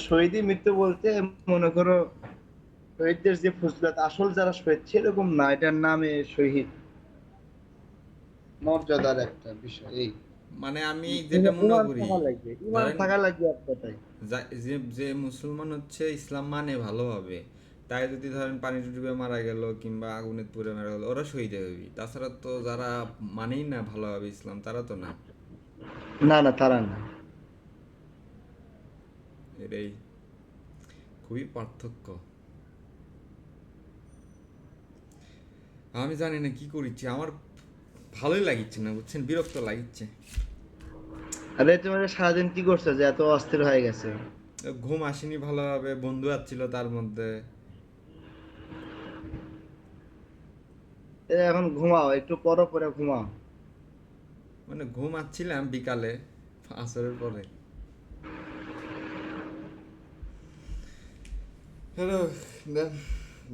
শহীদই মৃত্যু বলতে মনে করো শহীদদের যে ফজিলত, আসল যারা শহীদ সেরকম না, এটার নামে শহীদ, মর্যাদার একটা বিষয় এই। মানে আমি যেটা মনে ইমান করি, থাকা লাগবে, ইমান ধরেন থাকা লাগবে এক কথায়। যে যে মুসলমান হচ্ছে ইসলাম মানে ভালোভাবে, তাই যদি ধরেন পানি ডুবে মারা গেল কিংবা আগুনে পুড়ে মারা গেল, ওরা শহীদ হবি। তাছাড়া তো যারা মানেই না ভালোভাবে ইসলাম, তারা তো না। না না, তারা না। এটাই খুবই পার্থক্য। আমি জানি না কি করিচ্ছি, আমার ভালোই লাগিচ্ছে না, বুঝছেন, বিরক্ত লাগিচ্ছে। আরে তুমি সারাদিন কি করছো যে এত অস্থির হয়ে গেছে? ঘুম আসেনি ভালোভাবে, বন্ধু আসছিল তার মধ্যে। এখন ঘুমাও, একটু পরে পরে ঘুমাও। মানে ঘুম আসছিলাম বিকালে, আসরের পরে। হ্যালো, দেন,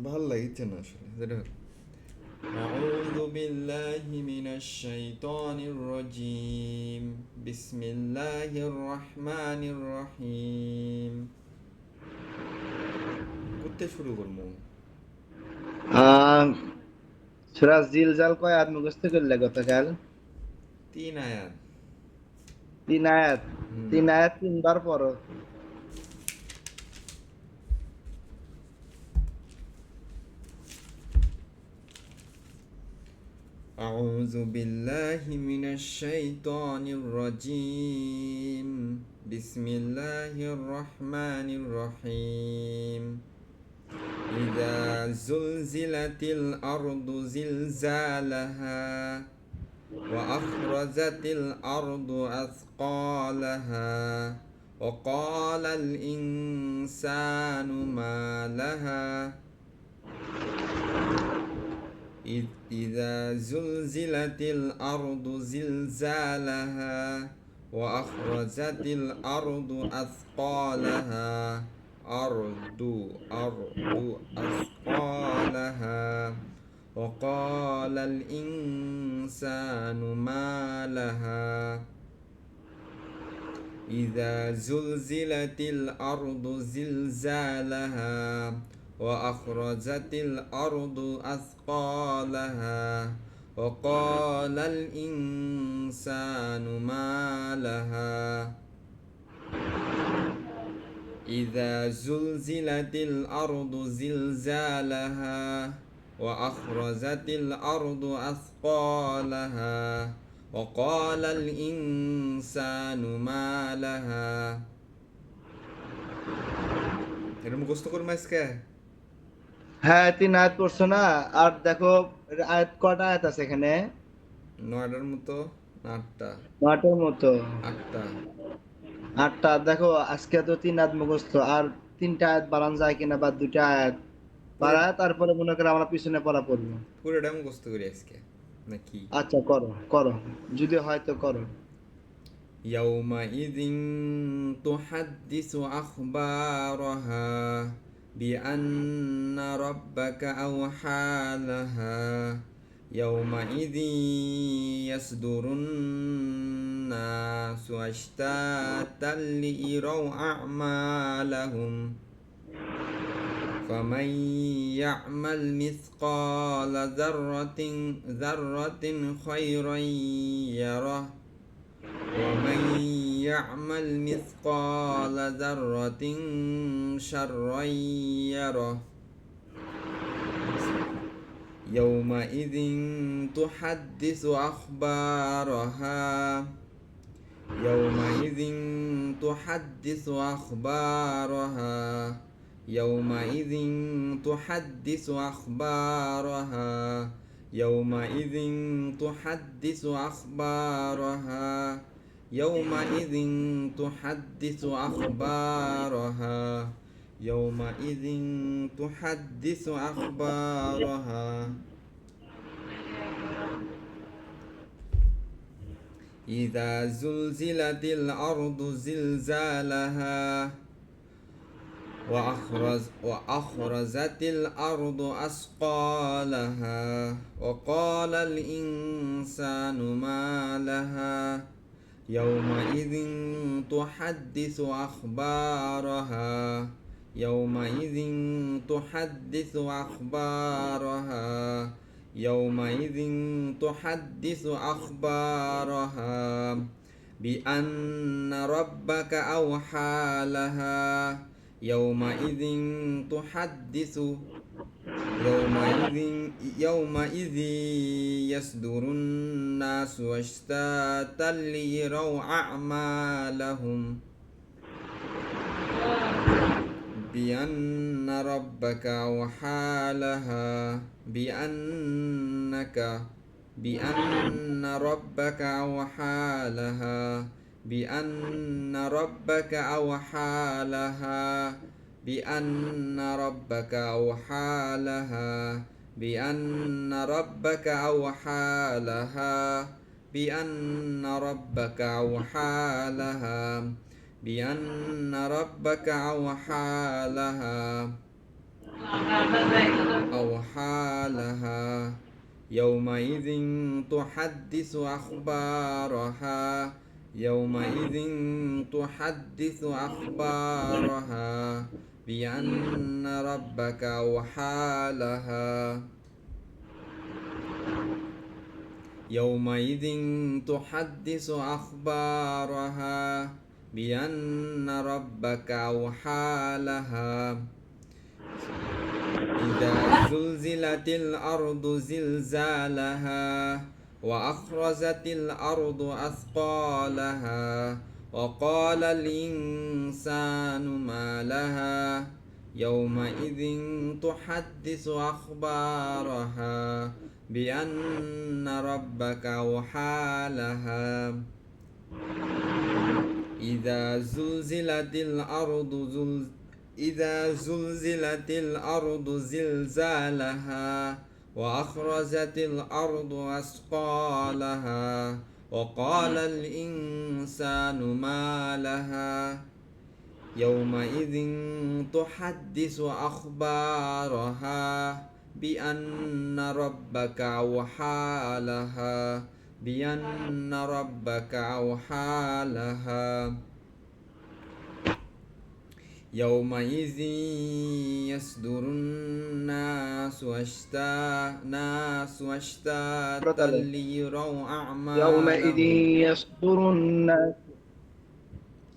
ভাল লাগিচ্ছে না আসলে, যেটা হোক। أعوذ بالله من الشيطان الرجيم. بسم الله الرحمن الرحيم. করতে শুরু করবো। আহ সূরা জিলজাল কয় আয়াত মুখস্থ করলে গতকাল? 3 আয়াত। 3 আয়াত। হুম। 3 আয়াত 3 বার পড়ো। أعوذ بالله من الشيطان الرجيم. بسم الله الرحمن الرحيم. إذا زلزلت الأرض زلزالها وأخرجت الأرض أثقالها وقال الإنسان ما لها إذا زلزلت الأرض زلزالها وأخرجت الأرض أثقالها أرض أثقالها وقال الإنسان ما لها إذا زلزلت الأرض زلزالها وأخرجت الأرض أثقالها وقال الإنسان ما لها إذا زلزلت الأرض زلزالها وأخرجت الأرض أثقالها وقال الإنسان ما لها. এটা মুখস্থ করবো আজকে। হ্যাঁ, 3 আয়াত পড়ছো না? আর দেখো, আয়াত কটা আয়াত আছে এখানে? 9টার মতো না 8টা? 9টার মতো। 8টা। 8টা। দেখো আজকে তো 3 আয়াত মুখস্থ, আর 3টা আয়াত বাড়ান যায় কিনা, বা 2টা আয়াত পুরো বাড়ায় তারপরে মনে করো আমরা পিছনে পড়া পড়বো। পুরোটা মুখস্থ করি আজকে নাকি? আচ্ছা, করো করো, যদি হয় তো করো। يومئذ تحدث أخبارها بأن ربك أوحى لها. يومئذ يصدر الناس أشتاتا ليروا أعمالهم. فمن يعمل مثقال ذرة خيرا يره ومن يعمل مثقال ذرة شرا يره. يومئذ تحدث أخبارها يومئذ تحدث أخبارها يومئذ تحدث أخبارها يومئذ تحدث أخبارها يومئذ تحدث أخبارها يومئذ تحدث أخبارها. إذا زلزلت الأرض زلزالها وأخرجت الأرض أثقالها وقال الإنسان ما لها يومئذ تحدث أخبارها يومئذ تحدث أخبارها يومئذ تحدث أخبارها بأن ربك أوحى لها يومئذ تحدث يومئذ يصدر الناس أشتاتا ليروا أعمالهم بأن ربك أوحى لها بأن ربك أوحى لها بأن ربك أوحى لها بأن ربك أوحى لها بأن ربك أوحى لها بأن ربك أوحى لها بأن ربك أوحى لها أوحى لها يومئذ تحدث أخبارها يومئذ تحدث أخبارها بأن ربك أوحى لها يومئذ تحدث أخبارها بأن ربك أوحى لها إذا زلزلت الأرض زلزالها وأخرجت الأرض أثقالها وقال الإنسان ما لها يومئذ تحدث أخبارها بأن ربك أوحى لها إذا زلزلت الأرض زلزالها وأخرجت الأرض أثقالها وقال الإنسان ما لها يومئذ تحدث أخبارها بأن ربك أوحى لها بأن ربك أوحى لها يومئذ يصدر الناس أشتاتا ليروا يومئذ أعمالهم يصدر الناس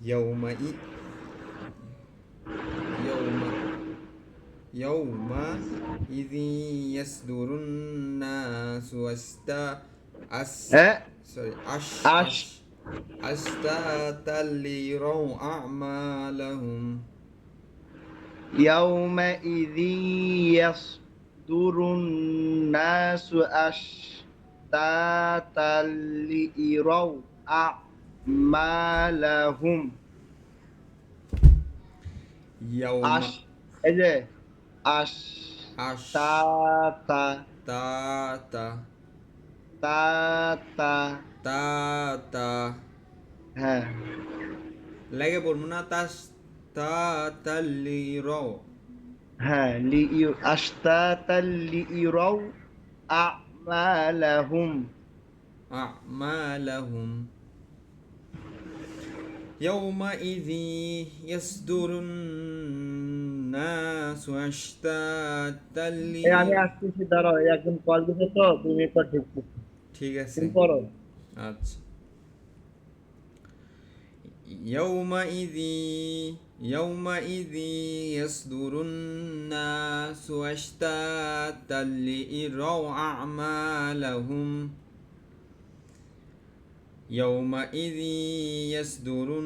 يومئذ يوم يومئذ يصدر الناس ها أش أشتاتا ليروا أعمالهم يومئذ يصدر الناس أشتاتا ليروا أعمالهم يوم أش إيه أش أشتاتا تاتا تاتا تاتا ها লাগে বলবো না তা লিরো ها أشتاتا ليروا أعمالهم أعمالهم يومئذ يصدر الناس أشتاتا আমি আসতেছি দাঁড়াও একজন কল দিছে তো 2 মিনিট পর ঢুকছি ঠিক আছে তুমি পড়ো আচ্ছা يومئذ يصدر الناس أشتاتا ليروا أعمالهم يومئذ يصدر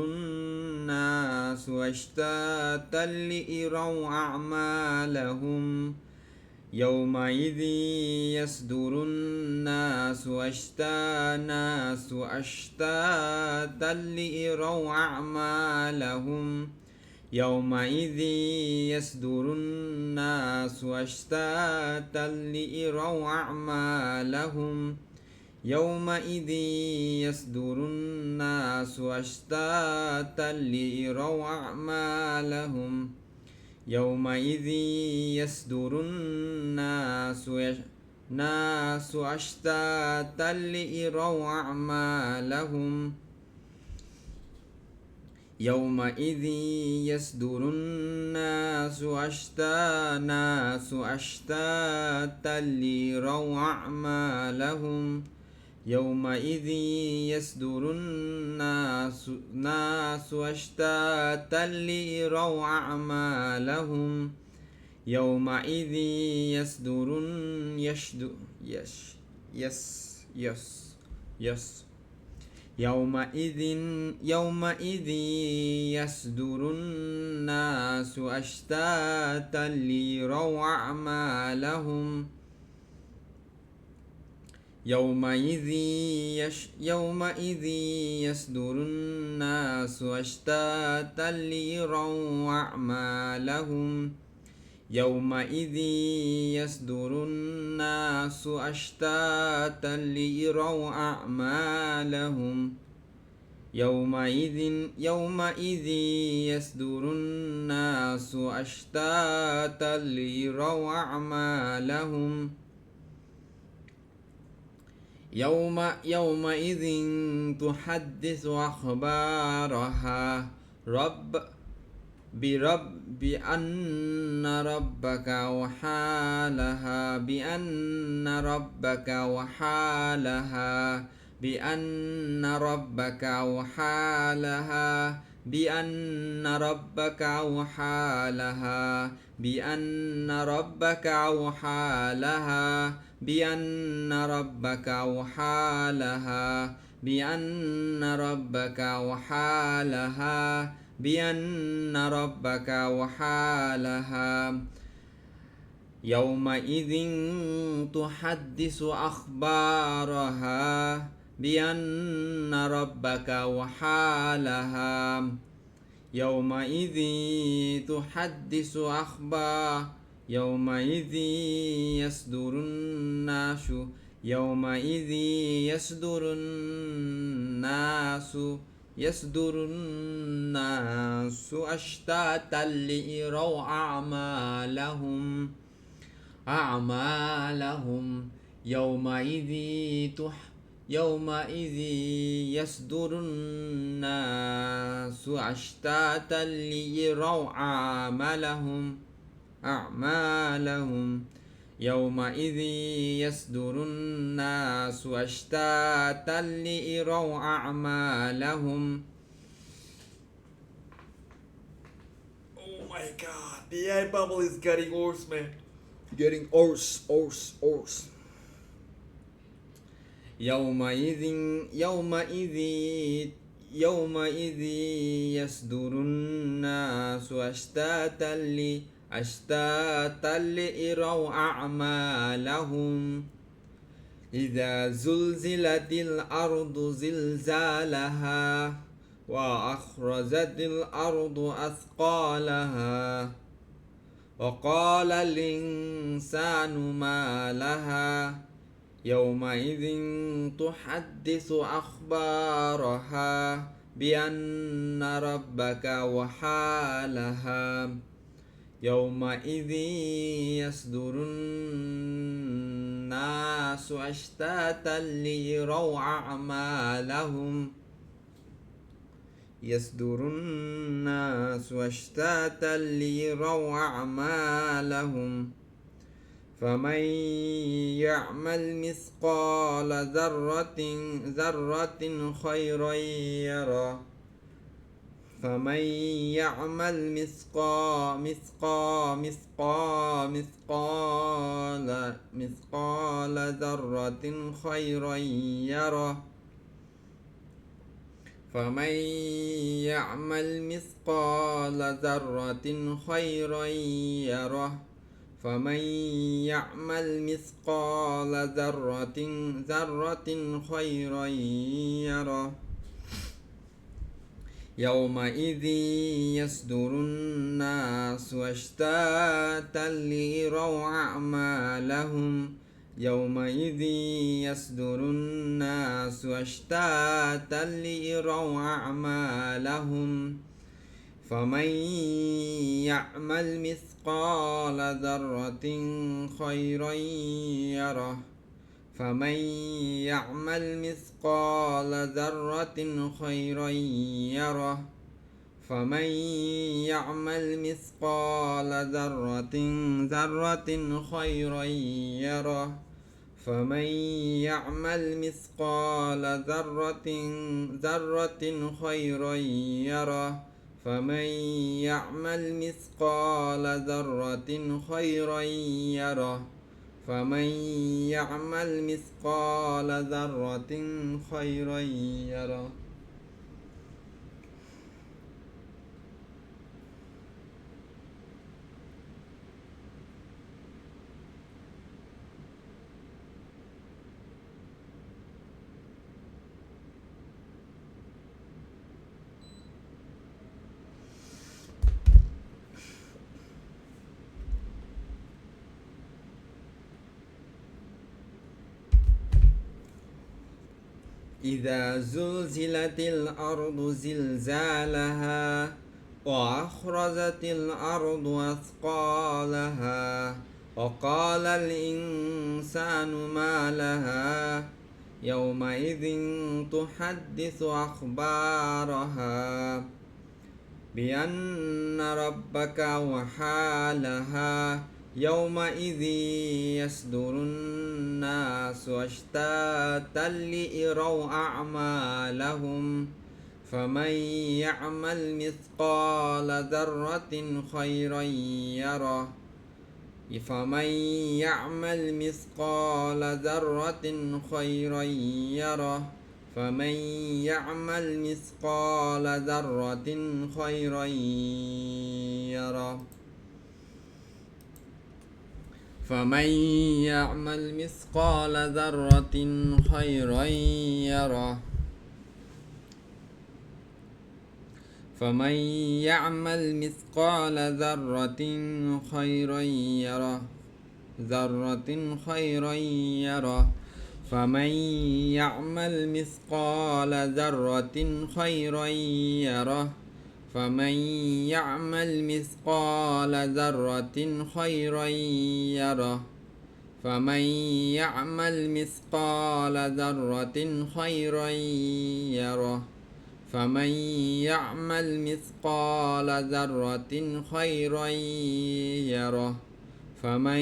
الناس أشتاتا ليروا أعمالهم يومئذ يصدر الناس أشتاتا ليروا أعمالهم يومئذ يصدر الناس أشتاتا ليروا أعمالهم يومئذ يصدر الناس أشتاتا ليروا أعمالهم يومئذ يصدر الناس الناس أشتاتا ليروا أعمالهم يومئذ يصدر الناس أشتاتا ليروا أعمالهم يومئذ يصدر الناس أشتاتا ليروا أعمالهم يومئذ يصدر يشد يش يس يس يس يومئذ يصدر الناس أشتاتا ليروا أعمالهم يومئذ يصدر الناس أشتاتا ليروا أعمالهم يومئذ يصدر الناس أشتاتا ليروا أعمالهم يومئذ يصدر الناس أشتاتا ليروا أعمالهم يومئذ تحدث أخبارها بأن ربك وحالها بأن ربك وحالها بأن ربك وحالها بأن ربك وحالها بأن ربك وحالها بأن ربك وحالها بأن ربك وحالها بأن ربك وحالها يومئذ تحدث أخبارها بأن ربك وحالها يومئذ تحدث يومئذ يصدر الناس يومئذ يصدر الناس أشتاتا ليروا أعمالهم يومئذ يصدر الناس أشتاتا ليروا أعمالهم يومئذ يصدر الناس أشتاتا ليروا أعمالهم. Oh my god, the air bubble is getting worse, man. Getting worse. يومئذ يصدر الناس أشتاتا ليروا أعمالهم إذا زلزلت الأرض زلزالها وأخرجت الأرض أثقالها وقال الإنسان ما لها يومئذ تحدث أخبارها بأن ربك وحالها يومئذ يصدر الناس أشتاتا ليروا أعمالهم يصدر الناس أشتاتا ليروا أعمالهم فمن يعمل مثقال ذرة خيرا يره فمن يعمل مثقال ذرة خيرا يره فمن يعمل مثقال ذرة خيرا يره فمن يعمل مثقال ذرة خيرا يره يومئذ يصدر الناس أشتاتا ليروا أعمالهم يومئذ يصدر الناس أشتاتا ليروا أعمالهم فمن يعمل مثقال ذرة خيرا يره فمن يعمل مثقال ذرة خيرا يره فمن يعمل مثقال ذرة خيرا يره فمن يعمل مثقال ذرة خيرا يره فمن يعمل مثقال ذرة خيرا يره فمن يعمل مثقال ذرة خيرا يره إذا زلزلت الأرض زلزالها وأخرجت الأرض أثقالها وقال الإنسان ما لها يومئذ تحدث أخبارها بأن ربك وحالها يومئذ يصدر الناس أشتاتا ليروا أعمالهم فمن يعمل مثقال ذرة خيرا يره فمن يعمل مثقال ذرة خيرا يره فمن يعمل مثقال ذرة خيرا يره فمن يعمل مثقال ذرة خيرا يره فمن يعمل مثقال ذرة خيرا يره فمن يعمل مثقال ذرة خيرا يره فمن يعمل مثقال ذرة خيرا يره فمن يعمل مثقال ذرة خيرا يره فمن يعمل مثقال ذرة خيرا يره فمن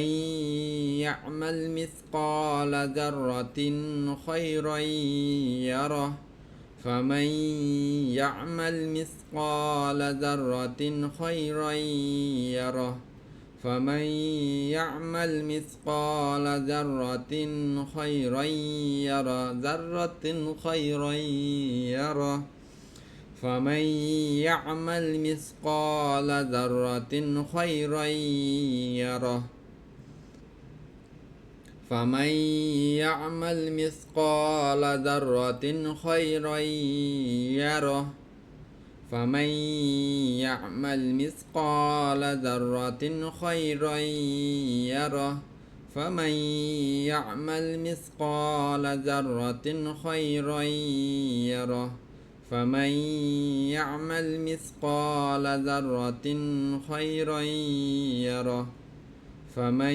يعمل مثقال ذرة خيرا يره فمن يعمل مثقال ذرة خيرا يره فمن يعمل مثقال ذرة خيرا يره فمن يعمل مثقال ذرة خيرا يره فمن يعمل مثقال ذرة خيرا يره فمن يعمل مثقال ذرة خيرا يره فمن يعمل مثقال ذرة خيرا يره فمن يعمل مثقال ذرة خيرا يره فمن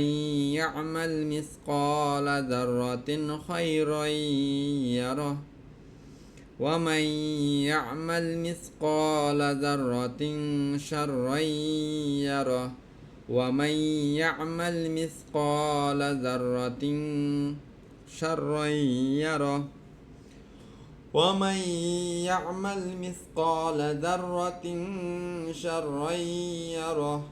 يعمل مثقال ذرة خيرا يره ومن يعمل مثقال ذرة شرا يره ومن يعمل مثقال ذرة شرا يره ومن يعمل مثقال ذرة شرا يره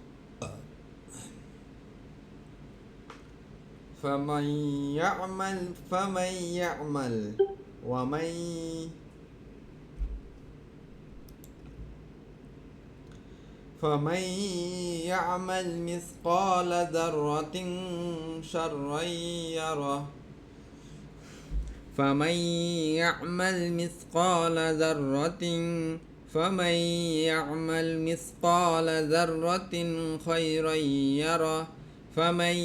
فمن يعمل مثقال ذرة شرا يره فمن يعمل مثقال ذرة خيرا يره فمن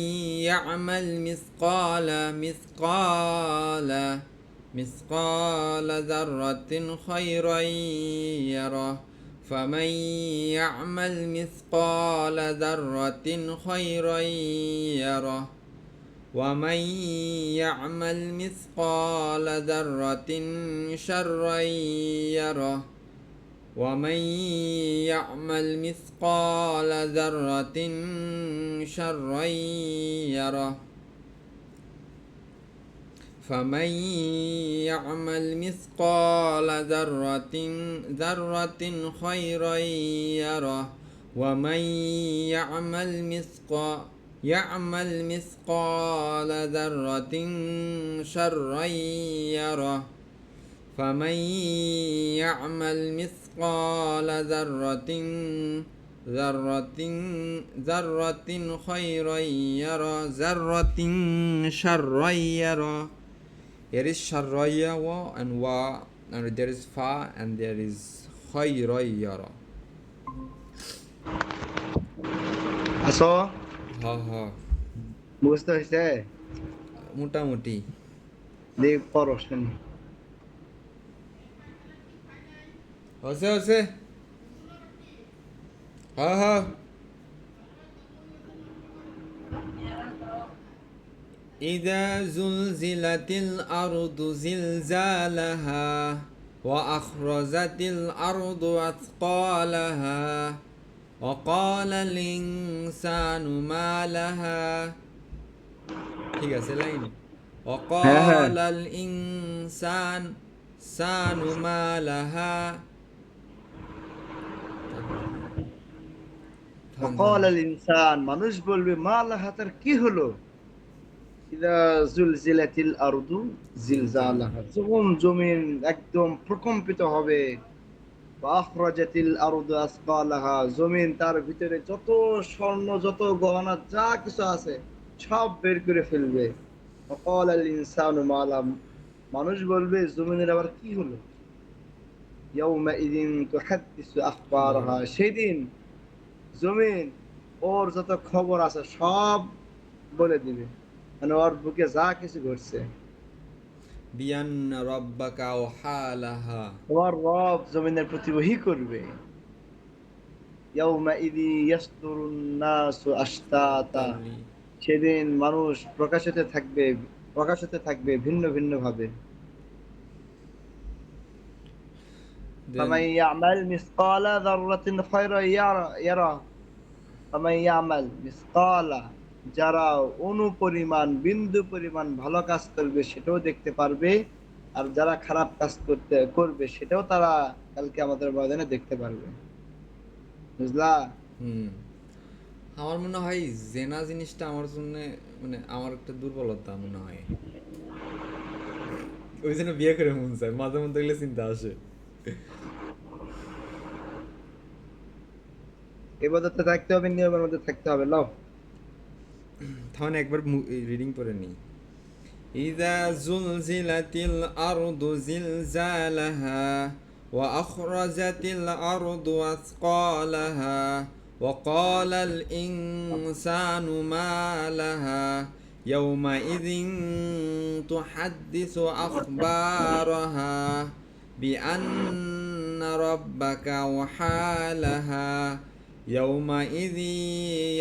يعمل مثقال ذرة خيرا يره فمن يعمل مثقال ذرة خيرا يره ومن يعمل مثقال ذرة شرا يره ومن يعمل مثقال ذرة شرا يره فمن يعمل مثقال ذرة خيرا يره ومن يعمل مثقال ذرة شرا يره فمن يعمل مثقال ذرة خيرا يره ذرة شرا يره. Here is sharraya wa and wa, and there is fa and there is khayrayara. আসো Ha ha. বুঝতে হয়েছে মোটামুটি দেখ পড়ো শুনি হচ্ছে হচ্ছে হা হা إذا زلزلت الأرض زلزالها وأخرجت الأرض أثقالها وقال الإنسان ما لها ঠিক আছে লাইন وقال الإنسان ما لها وقال الإنسان মানুষ বলবে মা লাহা তার কি হলো ইদা জুলজিলাতিল আরদু জিলজালাহা যখন জমিন একদম প্রকম্পিত হবে ওয়া আখরাজাতিল আরদু আসকালাহা জমিন তার ভিতরে যত স্বর্ণ যত গহনা যা কিছু আছে সব বের করে ফেলবে وقال الإنسان ما لها মানুষ বলবে জমিনের আবার কি হলো ইয়াউমাইযিন তুহাদ্দিসু আখবারাহা সেদিন জমিন ওর যত খবর আছে সব বলে দিবে মানে ওর বুকে যা কিছু ঘটছে বিয়ান রাব্বাকা ওয়াহালাহা তোমার রব জমিনের প্রতি ওহী করবে ইয়াউমাইযি ইয়াসদুরুন নাসু আশতাতা সেদিন মানুষ প্রকাশিত থাকবে ভিন্ন ভিন্ন ভাবে فمن يعمل مثقال ذرة خيرا يره فمن يعمل مثقال যারা অনুপরিমাণ বিন্দু পরিমাণ ভালো কাজ করবে সেটাও দেখতে পারবে আর যারা খারাপ কাজ করবে সেটাও তারা কালকে আমাদের ময়দানে দেখতে পারবে বুঝলা আমার মনে হয় জেনা জিনিসটা আমার জন্য মানে আমার একটা দুর্বলতা মনে হয় ওই জন্য বিয়ে করে মন চায় মাঝে মধ্যে গেলে চিন্তা আসে ইবাদতে থাকতে হবে নিয়মের মধ্যে থাকতে হবে লও তাহলে একবার রিডিং করে নি إذا زلزلت الأرض زلزالها وأخرجت الأرض أثقالها وقال الإنسان ما لها يومئذ تحدث أخبارها بأن ربك وحالها يومئذ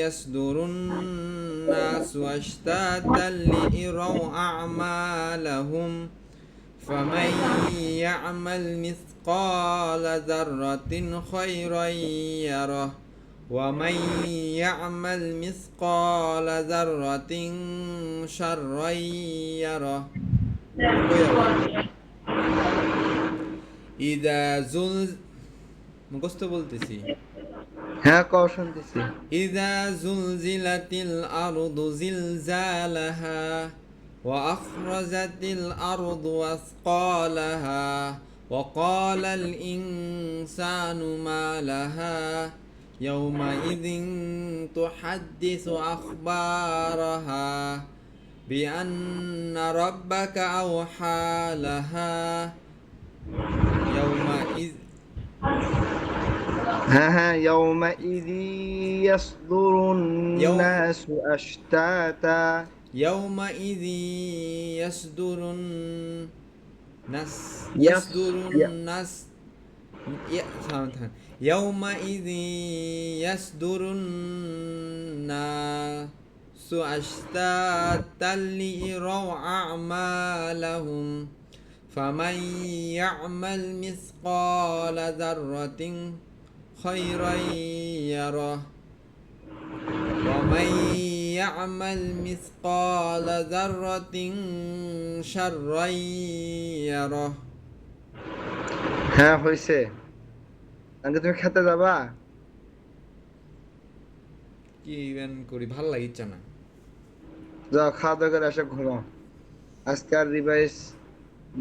يصدر الناس أشتاتا ليروا أعمالهم فمن يعمل مثقال ذرة خيرا يره ومن يعمل مثقال ذرة شرا يره إذا মুখস্থ বলতেছি হ্যাঁ কও শুনতেছি إذا زلزلت الأرض زلزالها وأخرجت الأرض أثقالها وقال الإنسان ما لها يومئذ تحدث أخبارها بأن ربك أوحى لها يومئذ ها يومئذ يصدر الناس أشتاتا يومئذ يصدر الناس يومئذ يصدر الناس أشتاتا ليروا أعمالهم فمن يعمل مثقال ذرة خيرا يره ومن يعمل مثقال ذرة شرا يره হ্যাঁ হয়েছে, আজকে তুমি খেতে যাবা? কি ইভেন করি ভাল লাগিচ্ছে না। যাও খাওয়া দাওয়া করে এসে ঘুমাও, আজকে আর রিভাইস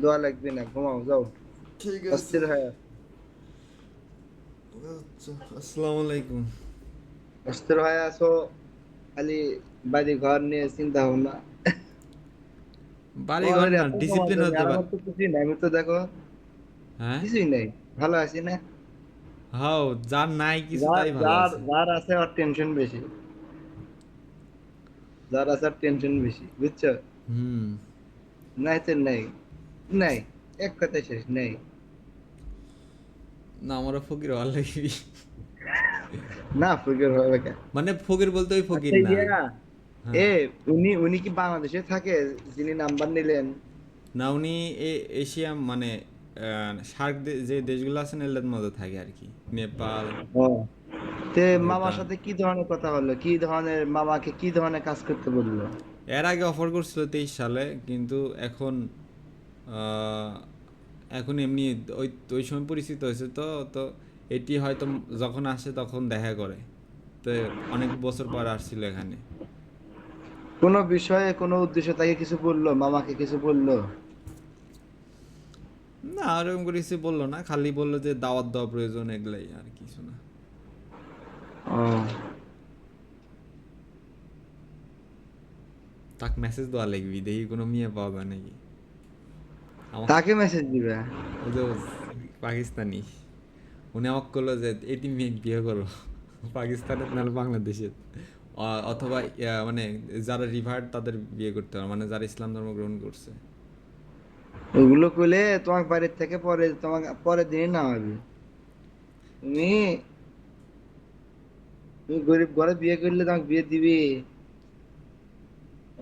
দোয়া লাগবে না, ঘুমাও যাও। ঠিক আছে, অস্থির হয়ে আচ্ছা, আসসালামু আলাইকুম। অস্থির হয়ে আছো, খালি বাড়ি ঘর নিয়ে চিন্তা ভাবনা। বাড়ি ঘর তোমাদের না, এত ডিসিপ্লিন সমাজে, হতে আর পারে। আমার তো কিছুই নাই, আমি তো দেখো হ্যাঁ, কিছুই নাই, ভালো আছি না। হাও যার নাই কিছু যার তাই ভালো যার আছে। যার আছে আর টেনশন বেশি, যার আছে আর টেনশন বেশি, বুঝছো? হুম, নাই তো নাই, নাই, এক কথায় শেষ নেই। না আমারও ফকির ভালো লাগবি। না ফিগার হবে কেন? মানে ফকির বলতে ওই ফকির আচ্ছা না। ইয়া, হ্যাঁ, এ উনি উনি কি বাংলাদেশে থাকে যিনি নাম্বার নিলেন? না উনি এশিয়া মানে সার্ক যে দেশগুলো আছে না এগুলোর মধ্যে থাকে আর কি, নেপাল, ও, তে মামার ভুটান। সাথে কি ধরনের কথা হলো, কি ধরনের, মামাকে কি ধরনের কাজ করতে বললো? এর আগে অফার করছিল 23 সালে, কিন্তু এখন আহ, এখন এমনি ওই ওই সময় পরিচিত হয়েছে তো। তো এটি হয়তো যখন আসে তখন দেখা করে, তো অনেক বছর পর আসছিল এখানে। কোনো বিষয়ে কোনো উদ্দেশ্য তাকে কিছু বললো, মামাকে কিছু বললো? না ওরকম করে কিছু বললো না, খালি বললো যে দাওয়াত দেওয়া প্রয়োজন, এগুলাই আর কিছু না। ও, তাক মেসেজ দেওয়া লাগবি, দেখি কোনো মেয়ে পাওয়া যায় নাকি। আমার তাকে মেসেজ দিবে? ওই যে পাকিস্তানি, উনি আমাকে করলো যে এটি মেয়ে বিয়ে করো, পাকিস্তানের নাহলে বাংলাদেশের, অথবা মানে যারা রিভার্ট তাদের বিয়ে করতে হবে, মানে যারা ইসলাম ধর্ম গ্রহণ করছে। ওগুলো করলে তোমার বাড়ির থেকে পরে তোমাকে পরের দিনই নামাবি। তুমি তুমি গরিব ঘরে বিয়ে করলে তোমাকে বিয়ে দিবি?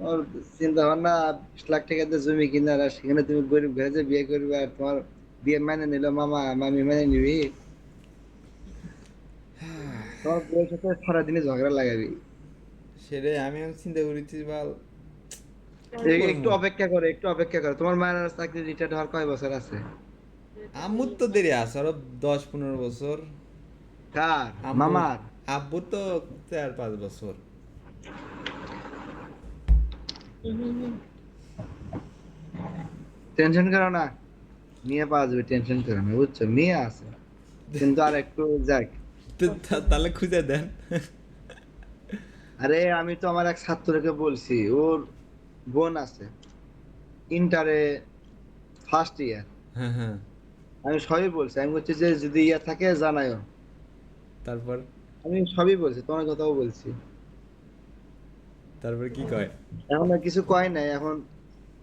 ওর চিন্তা ভাবনা 20 লাখ টাকা দিয়ে জমি কিনার, আর সেখানে তুমি গরিব ঘরে যে বিয়ে করবে, আর তোমার বিয়ে মানে নিল মামা মামি মানে নিবি? তোমার বউয়ের সাথে সারাদিনে ঝগড়া লাগাবি। সেটাই আমি এখন চিন্তা করেছি বা একটু করবো। অপেক্ষা করে, একটু অপেক্ষা করে, তোমার মায়ের চাকরি রিটায়ার্ড হওয়ার কয় বছর আছে? আম্মুর তো দেরি আছে আরো 10-15 বছর। কার? আব্বুর মামার? আব্বুর তো 4-5 বছর। টেনশন করো না, মেয়ে পাওয়া যাবে, টেনশন করো না, বুঝছো? মেয়ে আছে, কিন্তু আর একটু যাক। তো তাহলে খুঁজে দেন। আরে আমি তো আমার এক ছাত্রকে বলছি, ওর বোন আছে ইন্টারে ফার্স্ট ইয়ার। হ্যাঁ হ্যাঁ, আমি সবই বলছি, আমি বলছি যে যদি ইয়া থাকে জানাইও। তারপর আমি সবই বলছি, তোমার কথাও বলছি। তারপর কি কয়? এখন আর কিছু কয় নাই, এখন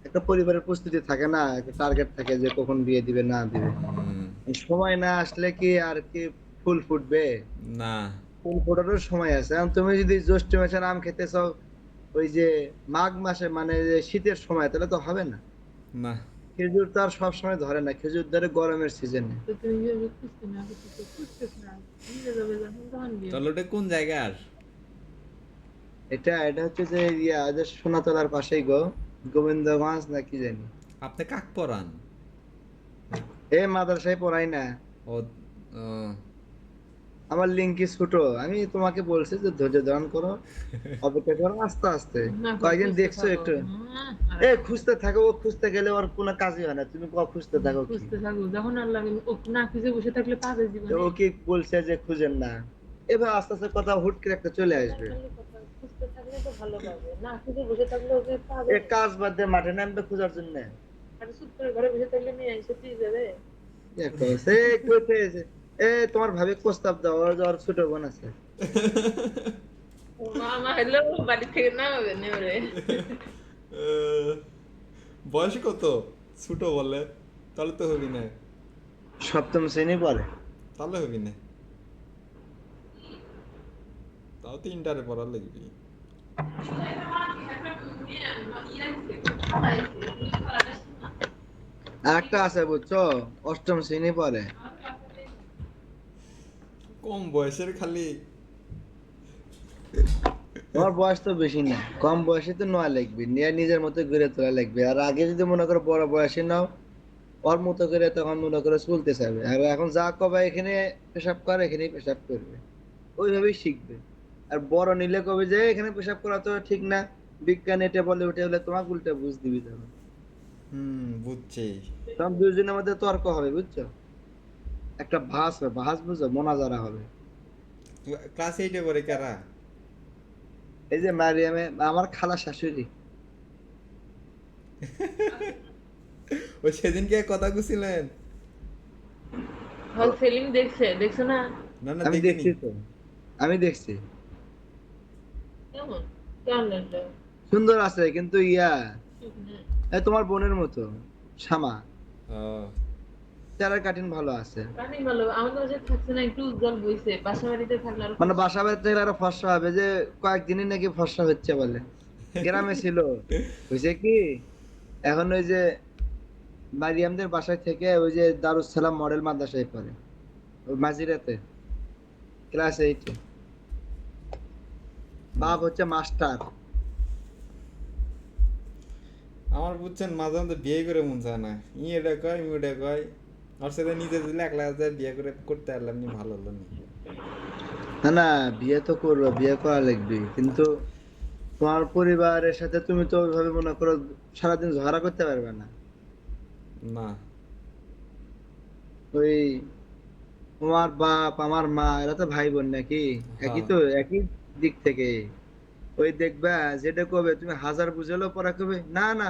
একটা পরিবারের প্রস্তুতি থাকে না, একটা টার্গেট থাকে যে কখন বিয়ে দিবে না দিবে। হুম, সময় না আসলে কি আর কি ফুল ফুটবে? না ফুল ফোটারও সময় আছে। এখন তুমি যদি জ্যৈষ্ঠ মাসে আম খেতে চাও ওই যে মাঘ মাসে, মানে যে শীতের সময়, তাহলে তো হবে না। না, খেজুর তো আর সবসময় ধরে না, খেজুর ধরে গরমের সিজনে। তাহলে ওটা কোন জায়গার? এটা এটা হচ্ছে যে ইয়া, যে সোনাতলার পাশেই গো, গোবিন্দগঞ্জ না কি জানি। আপনি কাক পরান? এ মাদ্রাসায় পড়াই না, ও, ও, আমার লিঙ্কি ছোট। আমি তোমাকে বলছি যে ধৈর্য ধারণ করো, অপেক্ষা করো, আস্তে আস্তে। কয়েকদিন দেখছো একটু, এ খুঁজতে থাকো, ও খুঁজতে গেলে ওর কোনো কাজই হয় না, তুমি খুঁজতে থাকো কি? খুঁজতে থাকবো যখন আর লাগে ও না খুঁজে বসে থাকলে পাবে তো জীবনে। ও কি বলছে যে খুঁজেন না? এবার আস্তে আস্তে কথা হুট করে একটা চলে আসবে। খুঁজতে থাকলে তো ভালো পাবে, না খুঁজে বসে থাকলে ওকে পাবে। এ কাজ বাদ দিয়ে মাঠে নামবে খোঁজার জন্য। আর চুপ করে ঘরে বসে থাকলে মেয়ে এসে দিয়ে যাবে। দেখো সে কইতে এসে, এ তোমার ভাবে প্রস্তাব দাও, ওর ছোট বোন আছে। ও মামা হলো বাড়ি থেকে নামাবে নেওরে। বয়স কত? ছোট বলে, তাহলে তো হবি না। 7ম শ্রেণী পড়ে। তাহলে হবি না, তাও তো ইন্টারে পড়া লাগবি। আর একটা আছে বুঝছো, অষ্টম শ্রেণী পড়ে। কম বয়সের খালি তোমার বয়স তো বেশি না, কম বয়সে তো নয় লিখবি, নিয়ে নিজের মতো গড়ে তোলা লিখবি। আর আগে যদি মনে করো বড় বয়সে নাও, ওর মতো করে তখন মনে করে চলতে চাইবে। আর এখন যা কবে এখানে পেশাব করে এখানেই পেশাব করবে, ওইভাবেই শিখবে। আর বড় নিলে কবে যে এখানে পেশাব করা তো ঠিক না, বিজ্ঞান এটা বলে ওটা বলে, তোমাকে উল্টা বুঝ দিবি তখন। বুঝছি। তখন দুজনের মধ্যে তর্ক হবে বুঝছো, একটা ভাস হবে, ভাস বুঝো, মোনাজারা হবে। ক্লাস 8-এ পড়ে কারা? এই যে মারিয়ামে, আমার খালা শাশুড়ি। ওই সেদিনকে কথা কুছিলেন? হল ফিল্ম দেখছো না? না না, আমি দেখিনি। দেখছি তো, আমি দেখছি। কেমন কেমন লাগলো? সুন্দর আছে কিন্তু ইয়া, এই তোমার বোনের মতো, শ্যামা। ও, চেহারার কাটিং ভালো আছে। পানি ভালো আমাদের বাসায় থাকছে না, একটু উজ্জ্বল বইছে, বাসা বাড়িতে থাকলে আরো মানে বাসা বাড়িতে গেলে আরো ফর্সা হবে, যে কয়েকদিনই নাকি ফর্সা হচ্ছে বলে। গ্রামে ছিল, হয়েছে কি, এখন ওই যে মারিয়ামদের বাসায় থেকে ওই যে দারুস সালাম মডেল মাদ্রাসায় পড়ে, ওই মাঝিরাতে, ক্লাস 8-এ। বাপ হচ্ছে মাস্টার। আমার বুঝছেন মাঝে মধ্যে বিয়ে করে মন চায় না, এটা কয় ওটা কয়। ওর সাথে নিজে দিলে একলা বিয়ে করে করতে পারলাম নি, ভালো হলো নি। না না, বিয়ে তো করবো, বিয়ে করা লাগবে, কিন্তু তোমার পরিবারের সাথে তুমি তো ওইভাবে মনে করো সারাদিন ঝগড়া করতে পারবে না। না। ওই তোমার বাপ আমার মা এরা তো ভাই বোন নাকি, একই হ্যাঁ। তো, একই দিক থেকে। ওই দেখবা যেটা কবে তুমি হাজার বুঝালো পরে কবে না না,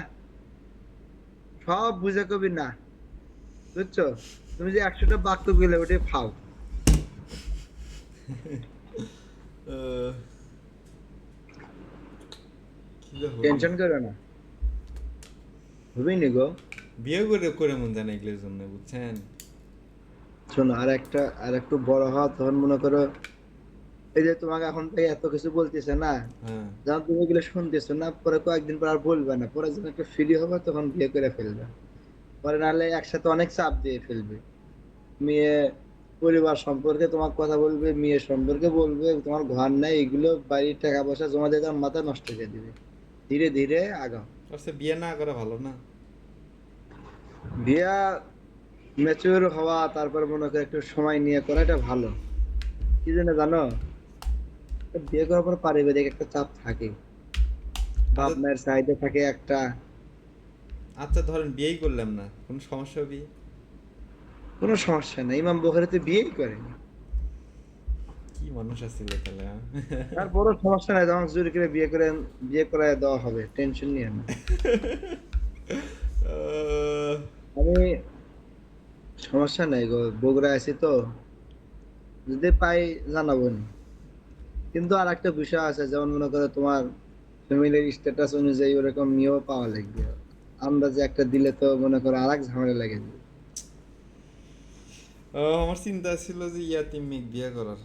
সব বুঝে কবি না, বুঝছো? তুমি যে 100টা বাক্য গেলে ওটাই ফাও। আহ, কি যে হবি। টেনশন করো না, হবেই নি গো। বিয়ে করে করে মন যায় না এগুলোর জন্য, বুঝছেন? শোনো, আর একটু বড় হওয়া, তখন মনে করো এই যে তোমাকে এখন থেকে এত কিছু বলতেছে না, হ্যাঁ। যখন তুমি এগুলো শুনতেছো না, পরে কয়েকদিন পর আর বলবে না, পরে যখন একটু ফ্রি হবে তখন বিয়ে করে ফেলবে। পরে নাহলে একসাথে অনেক চাপ দিয়ে ফেলবে। মেয়ে পরিবার সম্পর্কে তোমার কথা বলবে, মেয়ে সম্পর্কে বলবে, তোমার ঘর নাই, এগুলো বাড়ির টাকা পয়সা জমা দিয়ে তোমার মাথা নষ্ট করে দিবে। ধীরে ধীরে আগাও। ওর সাথে বিয়ে না করা ভালো না? বিয়া ম্যাচিওর হওয়া, তারপর মনে করো একটু সময় নিয়ে করা, এটা ভালো। কি জন্য জানো, বিয়ে করার পর পারিবারিক একটা চাপ থাকে, বাপ আচ্ছা। মায়ের চাহিদা থাকে একটা। আচ্ছা ধরেন বিয়েই করলাম না, কোনো সমস্যা হবে? কোনো সমস্যা নেই, ইমাম বুখারী তো বিয়েই করেনি। কি মানুষ আছিল তাহলে, হ্যাঁ? তারপরও সমস্যা নাই, তখন জোর করে বিয়ে করায় দেওয়া হবে, টেনশন নিয়ে না। আহ, আমি, সমস্যা নাই গো, বগুড়া আছি তো, যদি পাই জানাবো নি। কিন্তু আর একটা বিষয় আছে, যেমন মনে করো তোমার ফ্যামিলির স্ট্যাটাস অনুযায়ী ওরকম মেয়েও পাওয়া লাগবে। আন্দাজে একটা দিলে তো মনে করো আর এক ঝামেলা লেগে যাবে। আমার চিন্তা ছিল যে ইয়াতিম মেয়ে বিয়ে করার।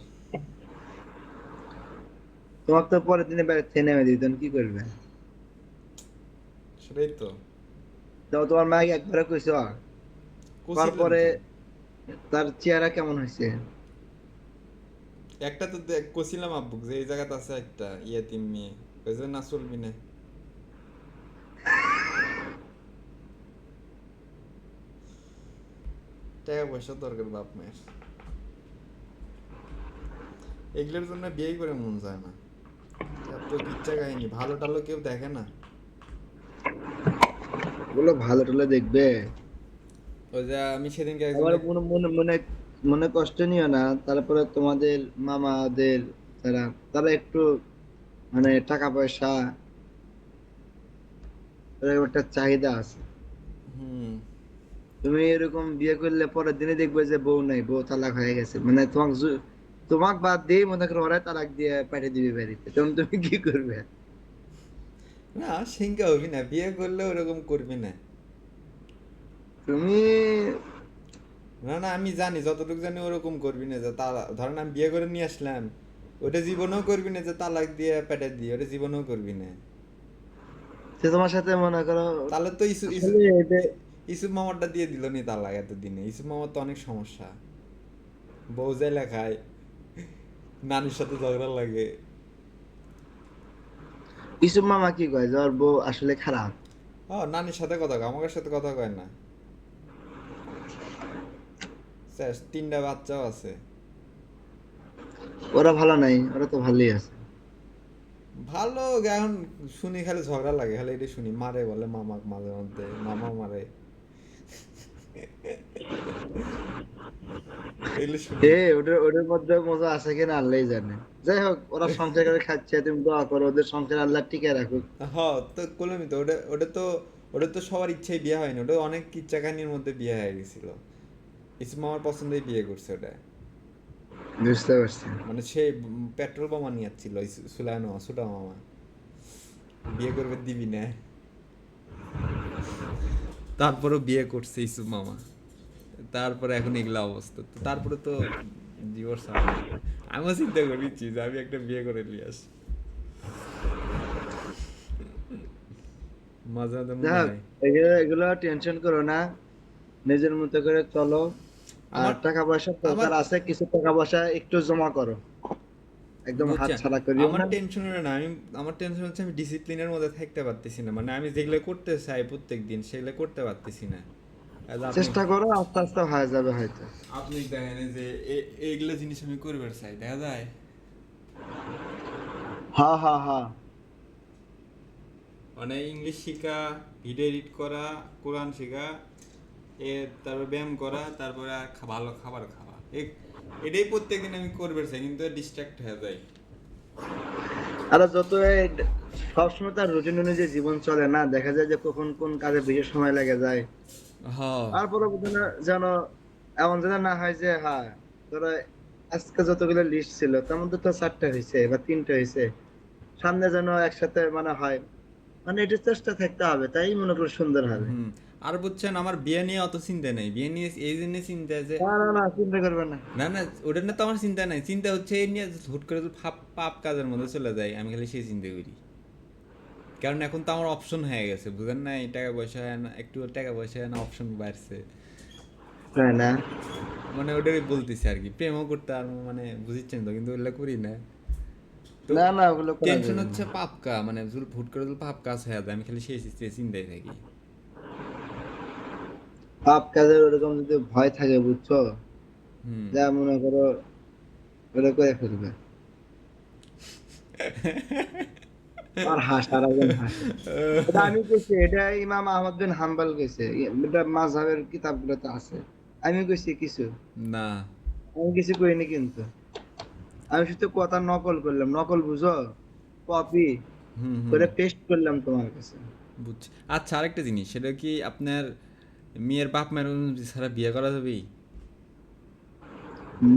তোমার তো পরের দিনে বাইরে থেকে নেমে দিতেন, কি করবে? সেটাই তো তো তোমার মাকে একবারে কইছো, কছিলেন তারপরে তো। তার চেহারা কেমন হয়েছে? একটা তো কছিলাম আব্বুক যে এই জায়গাতে আছে একটা ইয়াতিম মেয়ে, ওই জন্য না চলবি না। টাকা পয়সা দরকার বাপ মায়ের, এগুলোর জন্য বিয়ে করে মন যায় না। এত কিচ্ছা কাহিনী ভালো টালো কেউ দেখে না। ওগুলো ভালো টলে দেখবে। ওই যে আমি সেদিনকে আবার একজনের মনে মনে মনে মনে কষ্ট নিও না, তারপরে তোমাদের মামাদের যারা, তারা একটু মানে টাকা পয়সা, এরকম একটা চাহিদা আছে। হুম তুমি এরকম বিয়ে করলে পরের দিনে দেখবে যে বউ নাই, বউ তালাক হয়ে গেছে, মানে তোমাক বাদ দিয়ে মনে করো ওরা তালাক দিয়ে পাঠিয়ে দিবে বাড়িতে, তখন তুমি কি করবে? না, সিংকা হবি না, বিয়ে করলে ওরকম করবি না। তুমি না না, আমি জানি, যতটুকু জানি ওরকম করবি না, যে তালাক ধরেন আমি বিয়ে করে নিয়ে আসলাম, ওটা জীবনেও করবি না যে তালাক দিয়ে পেটে দিয়ে, ওটা জীবনেও করবি না। সে তোমার সাথে মনে করো তাহলে তো আসলে এটা ইসুফ মামারটা দিয়ে দিল নি তালাক এতদিনে। ইসুফ মামার তো অনেক সমস্যা, বউ যায় লেখায়, নানির সাথে ঝগড়া লাগে। ইসুফ মামা কি কয় যে ওর বউ আসলে খারাপ? ও নানির সাথে কথা কয়, আমার সাথে কথা কয় না। শেষ, 3টা বাচ্চাও আছে। ওরা ভালো নাই, ওরা তো ভালোই আছে। ভালো, এখন শুনি খালি ঝগড়া লাগে, খালি এটা শুনি, মারে বলে মামাক, মাঝে মধ্যে মামা মারে, এগুলো শুনি। ওদের ওদের মধ্যে মজা আছে কিনা আল্লাহ জানে। যাই হোক, ওরা সংসার করে খাচ্ছে, তুমি দোয়া করো ওদের সংসার আল্লাহ টিকে রাখুক। হ্যাঁ, তো কলমি তো ওটা তো সবার ইচ্ছায় বিয়ে হয়নি, ওটা অনেক ইচ্ছা কাহিনীর মধ্যে বিয়ে হয়ে গেছিল। ইসমাম আমার পছন্দেই বিয়ে করছে ওটা। বুঝতে পারছি। মানে সে পেট্রোল বোমা নিয়ে যাচ্ছিল সুলাইনো ছোটা মামা, বিয়ে করবে দিবি না, তারপরেও বিয়ে করছে ইসুফ মামা। তারপরে এখন এগুলা অবস্থা, তো তারপরে তো ডিভোর্স হয় না। আমিও চিন্তা করেছি যে আমি একটা বিয়ে করে নিয়ে আসি, মাঝে মাঝে মনে যাই হোক, হয়। এগুলো এগুলো টেনশন করো না, নিজের মতো করে চলো। আর আমার টাকা পয়সা আমার দরকার আছে, কিছু টাকা পয়সা একটু জমা করো, একদম হাত বুঝছেন, ছাড়া করিও আমার না। টেনশন হলো না, আমার টেনশন হচ্ছে আমি ডিসিপ্লিনের মধ্যে থাকতে পারতেছি না, মানে আমি যেগুলো করতে চাই প্রত্যেক দিন সেগুলো করতে পারতেছি না। আর আপনি চেষ্টা করো, আস্তে আস্তে হয়ে যাবে হয়তো। আপনি দেখেন যে এইগুলো জিনিস আমি করবার চাই, দেখা যায়। হ্যাঁ হ্যাঁ হ্যাঁ। মানে ইংলিশ শেখা, ভিডিও এডিট করা, কোরআন শেখা, তারপর ব্যায়াম করা, তারপরে আর ভালো খাবার খাওয়া, এটাই প্রত্যেকদিন আমি করবার চাই, কিন্তু ডিস্ট্রাক্ট হয়ে যাই। আর যত সবসময় তার রুটিন অনুযায়ী জীবন চলে না, দেখা যায় যে কখন কোন কাজে বেশি সময় লেগে যায়। হ্যাঁ। তারপরে যেন এমন যেন না হয় যে হ্যাঁ, তোরা আজকে যতগুলো লিস্ট ছিল তার মধ্যে তো 4টা হয়েছে বা 3টা হয়েছে, সামনে যেন একসাথে মানে হয়। মানে এটা চেষ্টা থাকতে হবে, তাই মনে করি সুন্দর হবে। হুম। আর বুঝছেন, আমার বিয়ে নিয়ে অত চিন্তা নেই, বিয়ে নিয়ে এই জন্য চিন্তা যে না না না, চিন্তা করবে না। না না, ওটা না তো আমার চিন্তা নাই, চিন্তা হচ্ছে এই নিয়ে যে হুট করে যদি পাপ কাজের মধ্যে চলে যায়, আমি খালি সেই চিন্তা করি। কারণ এখন তো আমার অপশন হয়ে গেছে, বুঝেন না, এই টাকা পয়সা না, একটু টাকা পয়সা না, অপশন বাড়ছে। তাই না? মানে ওটাই বলতেছি আর কি, প্রেমও করতে আর মানে বুঝছেন তো, কিন্তু ওগুলো করি না। তো না না, ওগুলো করা টেনশন যাবে না। হচ্ছে মানে যদি হুট করে যদি পাপ কাজ হয়ে যায়, আমি খালি সেই চিন্তায় থাকি। পাপ কাজের ওরকম যদি ভয় থাকে, বুঝছো, হুম। যা মনে করো ওটা করে ফেলবে। আর হাসার একজন হাসে। এটা আমি কইছি, এটা ইমাম আহমদ বিন হাম্বল কইছে, এটা মাযহাবের কিতাবগুলোতে আছে। আমি কইছি কিছু? না। আমি কিছু কইনি কিন্তু। আমি শুধু কথা নকল করলাম, নকল বুঝো, কপি হুম হুম। করে পেস্ট করলাম তোমার কাছে। বুঝছি। আচ্ছা, আরেকটা জিনিস, সেটা কি আপনার মেয়ের বাপ মায়ের অনুমতি ছাড়া বিয়ে করা যাবে?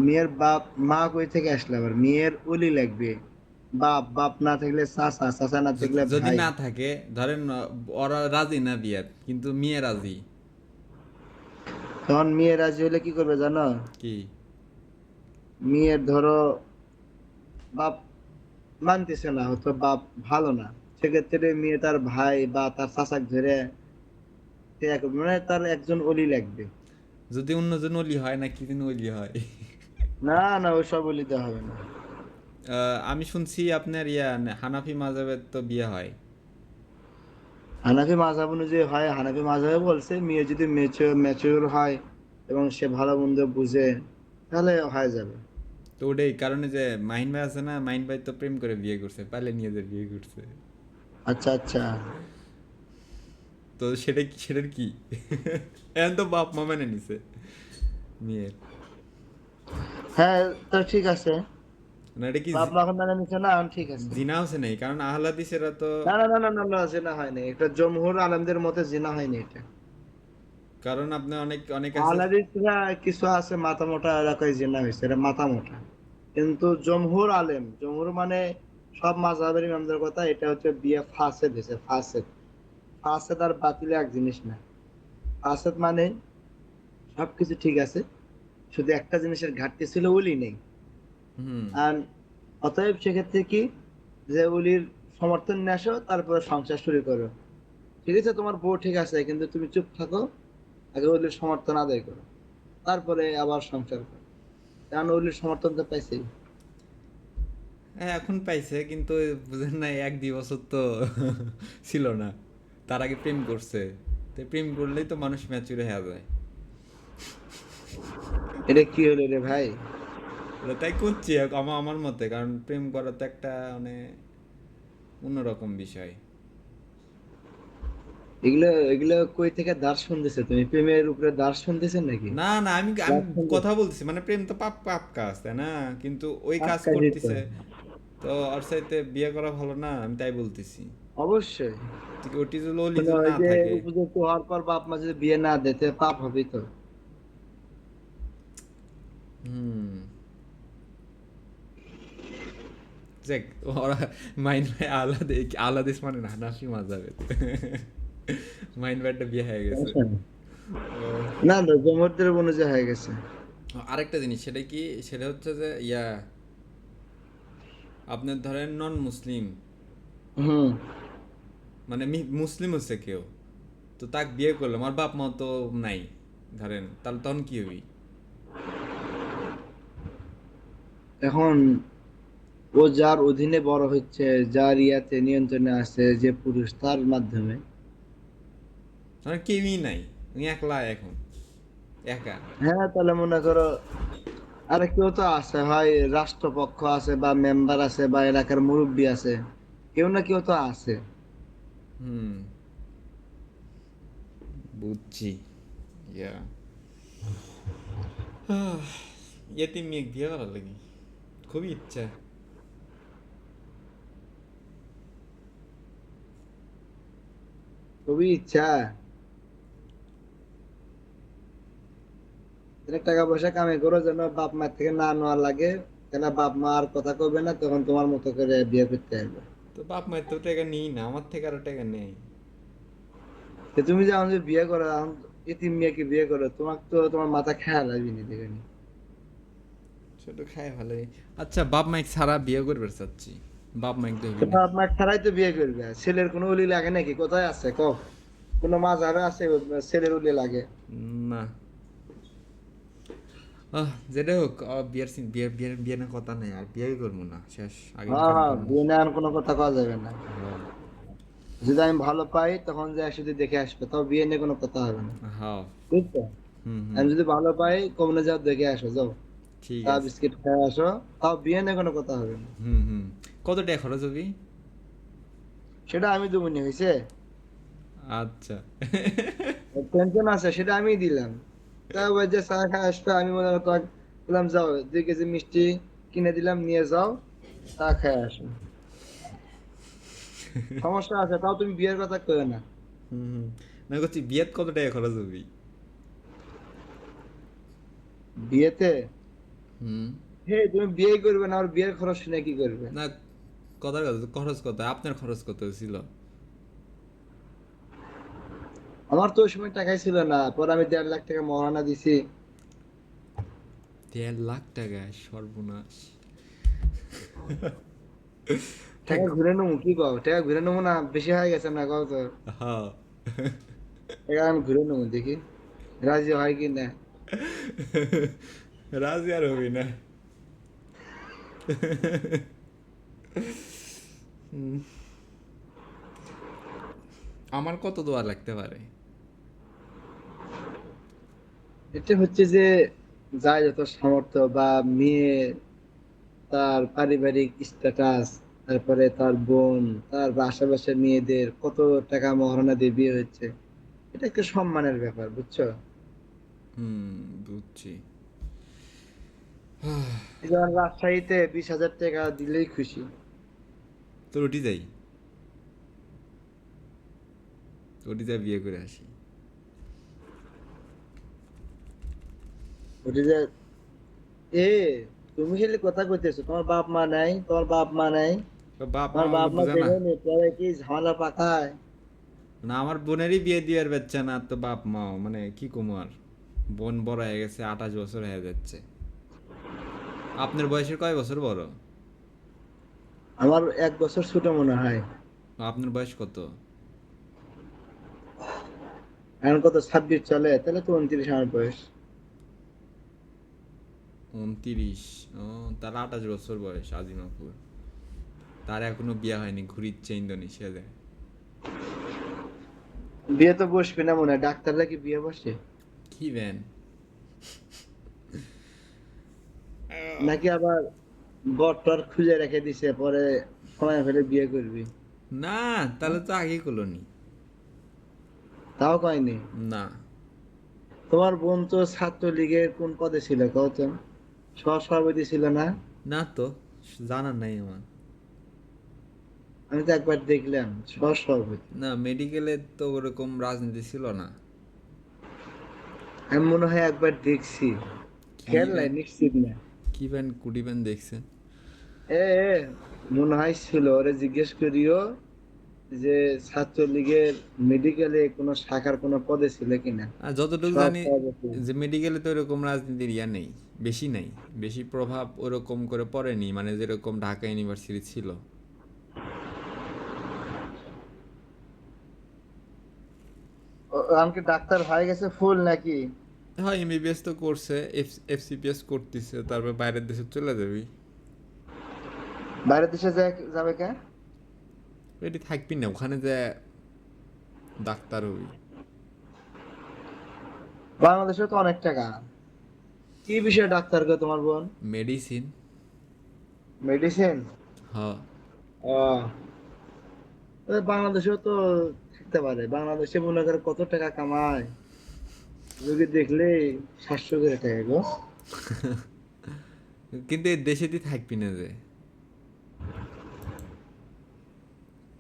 মেয়ের বাপ মা কই থেকে আসলে আবার মেয়ের ওলি লাগবে। বাপ বাপ না থাকলে চাচা, চাচা না থাকলে যদি ভাই। না থাকে, ধরেন ওরা রাজি না বিয়ার, কিন্তু মেয়ে রাজি। তখন মেয়ে রাজি হলে কি করবে জানো? কি? মেয়ের ধরো বাপ মানতেছে না, হয়তো বাপ ভালো না, সেক্ষেত্রে মেয়ে তার ভাই বা তার চাচাক ধরে মানে তার একজন অলি লাগবে। যদি অন্যজন অলি হয়, না কি দিন অলি হয়? না না, ওইসব অলিতে হবে না। আমি শুনছি আপনার হানাফি মাযহাবের তো বিয়ে হয়। হানাফি মাযহাব অনুযায়ী হয়, হানাফি মাযহাবে বলছে মেয়ে যদি ম্যাচিওর হয় এবং সে ভালো মন্দ বুঝে, তাহলে হয়ে যাবে। তো ওটাই কারণে যে মাহিন ভাই আছে না, মাহিন ভাই তো প্রেম করে বিয়ে করছে, পালে নিয়ে যে বিয়ে করছে। আচ্ছা আচ্ছা। তো সেটার কি? এখন তো বাপ মা মেনে নিছে মেয়ের। হ্যাঁ, তো ঠিক আছে। না এটা কি বাপ মা এখন মেনে নিচ্ছে না, এখন ঠিক আছে। জিনা হচ্ছে নাই, কারণ আহলাদিসেরা তো, না না না না না না, জিনা হয়নি এটা, জমহুর আলেমদের মতে জিনা হয়নি এটা। কারণ আপনার অনেক অনেক আছে। আহলাদিসরা কিছু আছে মাথা মোটা এলাকায় জিনা হয়েছে, এটা মাথা মোটা। কিন্তু জমহুর আলেম, জমহুর মানে সব মাযহাবের ইমামদের কথা, এটা হচ্ছে বিয়ে ফাসেদ হয়েছে, ফাসেদ। ফাসেদ আর বাতিল এক জিনিস না। ফাসেদ মানে সবকিছু ঠিক আছে, শুধু একটা জিনিসের ঘাটতি ছিল, ওলি নেই। হুম। আর অতএব সেক্ষেত্রে কি, যে ওলির সমর্থন নিয়ে আসো, তারপরে সংসার শুরু করো। ঠিক আছে, তোমার বউ ঠিক আছে, কিন্তু তুমি চুপ থাকো, আগে ওলির সমর্থন আদায় করো, তারপরে আবার সংসার করো। কারণ ওলির সমর্থন তো পাইছেই। হ্যাঁ, এখন পাইছে, কিন্তু বুঝেন না, 1-2 বছর তো ছিল না। তার আগে প্রেম করছে। তো প্রেম করলেই তো মানুষ ম্যাচুর হয়ে যায়। এটা কি হলো রে ভাই? এটা তাই করছি আমার আমার মতে, কারণ প্রেম করা তো একটা মানে অন্যরকম বিষয়। এগুলো এগুলো কই থেকে দাঁড় শুনতেছে? তুমি প্রেমের উপরে দাঁড় শুনতেছেন নাকি? না না, আমি আমি দাঁড় শুনতেছে কথা বলতেছি, মানে প্রেম তো পাপ পাপ কাজ, তাই না? কিন্তু ওই কাজ কাজই তো। করতেছে, তো ওর সাথে বিয়ে করা ভালো না, আমি তাই বলতেছি। অবশ্যই। ঠিক, ওটি যদি ওলি শোনো, যদি ওই না যে থাকে। উপযুক্ত হওয়ার পর বাপ মা যদি বিয়ে না দিতে, পাপ হবেই তো। হুম। দেখ, ওরা মাইন্ড ভাই আলাদা, আলাদা মানে না, নাসি মাজাবে। মাইন্ড ভাইটা বিয়ে হয়ে গেছে। সমস্যা নেই। ও, না না, জমরদের অনুযায়ী হয়ে গেছে। আরেকটা জিনিস, সেটা কি, সেটা হচ্ছে যে আপনার ধরেন নন মুসলিম, হুম। মানে মুসলিম হচ্ছে কেউ, তো তাকে বিয়ে করলো, আমার বাপ মা তো নাই ধরেন, তাহলে তখন কি হবি? এখন ও যার অধীনে বড় হচ্ছে, যার ইয়াতে নিয়ন্ত্রণে আছে, যে পুরুষ, তার মাধ্যমে। ধরেন কেউই নাই, উনি একলা এখন, একা। হ্যাঁ, তাহলে মনে করো আরে কেউ তো আছে, হয় রাষ্ট্রপক্ষ আছে, বা মেম্বার আছে, বা এলাকার মুরব্বী আছে, কেউ না কেউ তো আছে। হুম, বুঝছি। ইয়া এতে মেয়ে বিয়ে করার লাগি খুবই ইচ্ছা। খুবই ইচ্ছা। অনেক টাকা পয়সা কামাই করো, যেন বাপ মার থেকে না নেওয়া লাগে। কেন, বাপ মা আর কথা কবে না, তখন তোমার মতো করে বিয়ে করতে হবে। তো বাপ মায়ের তো টাকা নিই না, আমার থেকে আরো টাকা নেই। তো তুমি যে আমাদের বিয়ে করো এখন, এতিম মেয়েকে বিয়ে করো, তোমার তো তোমার মাথা খেয়াল আসবেনি দেখেনি। ছোট খায় ভালোই। আচ্ছা, বাপ মাইক ছাড়া বিয়ে করবে চাচ্ছি, বাপ মাইক তো হবি তো না। বাপ মা ছাড়াই তো বিয়ে করবে, ছেলের কোনো উলি লাগে নাকি? কোথায় আছে ক? কোনো মাঝারে আছে ছেলের উলি লাগে? না, যেটা হোক, বিয়ের বিয়ের বিয়ে না কথা নেই, আর বিয়ে করবো না, শেষ, হ্যাঁ আগামীকাল হ্যাঁ, করবো। বিয়ে নেওয়ার কোনো কথা কওয়া যাবে না। হ্যাঁ। যদি আমি ভালো পাই, তখন যে একসাথে দেখে আসবে, তাও বিয়ে নিয়ে কোনো কথা হবে না। হ্যাঁ। বুঝছো? হুম হুম। আমি যদি ভালো পাই, কমনে যাও, দেখে আসো, যাও, ঠিক চা আছে। বিস্কিট খেয়ে আসো, তাও বিয়ে নিয়ে কোনো কথা হবে না। হুম হুম। কত টাকা খরচ হবি? সেটা আমি দেবনি, হয়েছে? আচ্ছা। টেনশন আছে, সেটা আমি দিলাম। তা ওই যে চা খায় আসবে, আমি মনে করো তোমাকে বললাম, যাও 2 কেজি মিষ্টি কিনে দিলাম, নিয়ে যাও, চা খায় আসো। সমস্যা আছে, তাও তুমি বিয়ের কথা কইও না। হুম হুম। না করছি, বিয়েত কত টাকা খরচ হবি? বিয়েতে? হুম। হে, তুমি বিয়ে করবে না, আর বিয়ের খরচ শুনে কি করবে? না, কথার কথা তো, খরচ কত, আপনার খরচ কত ছিল? আমার তো ওই সময় টাকাই ছিল না, পর আমি 1.5 লাখ টাকা মহারণা দিছি। 1.5 লাখ টাকা, সর্বনাশ। টাকা ঠেক- ঘুরে নেবো, কি কও? টাকা ঘুরে নেবো না? বেশি হয়ে গেছে না, কও তো? হ্যাঁ। টাকা আমি ঘুরে নেবো, দেখি রাজি হয় কি না। রাজি আর হবি না। হুম, আমার কত দোয়া লাগতে পারে? এটা হচ্ছে যে, যার যত সামর্থ্য, বা মেয়ে, তার পারিবারিক স্ট্যাটাস, তারপরে তার বোন, তার আশেপাশের মেয়েদের কত টাকা মহারণা দিয়ে বিয়ে হচ্ছে, এটা একটা সম্মানের ব্যাপার, বুঝছো? হুম, বুঝছি। এই যেমন রাজশাহীতে 20,000 টাকা দিলেই খুশি। তো ওটি যাই, ওটি যাই বিয়ে করে আসি। ওটা যে, এ, তুমি খালি কথা কইতেছো, তোমার বাপ মা নাই, তোমার বাপ মা নাই। তো বাপ মা তোমার বাপ আমাকে মা বোঝে না। দেখে নি, পরে কি ঝামেলা পাকায়। না, আমার বোনেরই বিয়ে দিয়ার বাচ্চা না, তো বাপ মাও মানে কি কুমার। বোন বড় হয়ে গেছে, 28 বছর হয়ে যাচ্ছে। আপনার বয়সের কয় বছর বড়? আমার 1 বছর ছোট মনে হয়। আপনার বয়স কত? এখন কত, 26 চলে, তাহলে তো 29 আমার বয়স। 29। ও, তার 28 বছর বয়স আজিমাপুর। তার এখনো বিয়ে হয়নি, ঘুরিচ্ছে ইন্দোনেশিয়া যায়। বিয়ে তো বসবে না মনে হয়, ডাক্তাররা কি বিয়ে বসে? কি ব্যান? নাকি আবার বর টর খুঁজে রেখে দিছে, পরে সময় ফেলে বিয়ে করবি? না, তাহলে তো আগে কলোনি। তাও কয়নি। না। তোমার বোন তো ছাত্রলীগের কোন পদে ছিল কত? সহ-সভাপতি ছিল না? না তো, জানার নাই আমার। আমি তো একবার দেখলাম সহ-সভাপতি। না, মেডিকেলে তো ওরকম রাজনীতি ছিল না। আমি মনে হয় একবার দেখছি, কি খেয়াল নাই, ব্যান? নিশ্চিত না। কি ব্যান, কুড়ি ব্যান দেখছেন? এ এ, মনে হয় ছিল, ওরে জিজ্ঞেস করিও যে ছাত্রলীগের মেডিকেলে কোনো শাখার কোনো পদে ছিল কিনা। আর যতটুকু জানি সহ-সভাপতি। যে মেডিকেলে তো এরকম রাজনীতির ইয়া নেই, বেশি নাই, বেশি প্রভাব ওরকম করে পড়েনি, মানে যেরকম ঢাকা ইউনিভার্সিটি ছিল। আমাকে ডাক্তার হয়ে গেছে ফুল নাকি? হয়, এমবিবিএস তো করছে, এফসিপিএস করতেছে, তারপর বাইরের দেশে চলে যাবি। বাইরের দেশে যাবে কে? এটি থাকবি না, ওখানে যে ডাক্তার হবি। বাংলাদেশে তো অনেক টাকা। কি বিষয়ে ডাক্তার গো তোমার বোন? মেডিসিন। মেডিসিন। হ। ও, বাংলাদেশেও তো থাকতে পারে, বাংলাদেশে মনে করে কত টাকা কামায়, রোগী দেখলে 700 করে টাকা গো। কিন্তু এই দেশেতেই থাকবি না যে।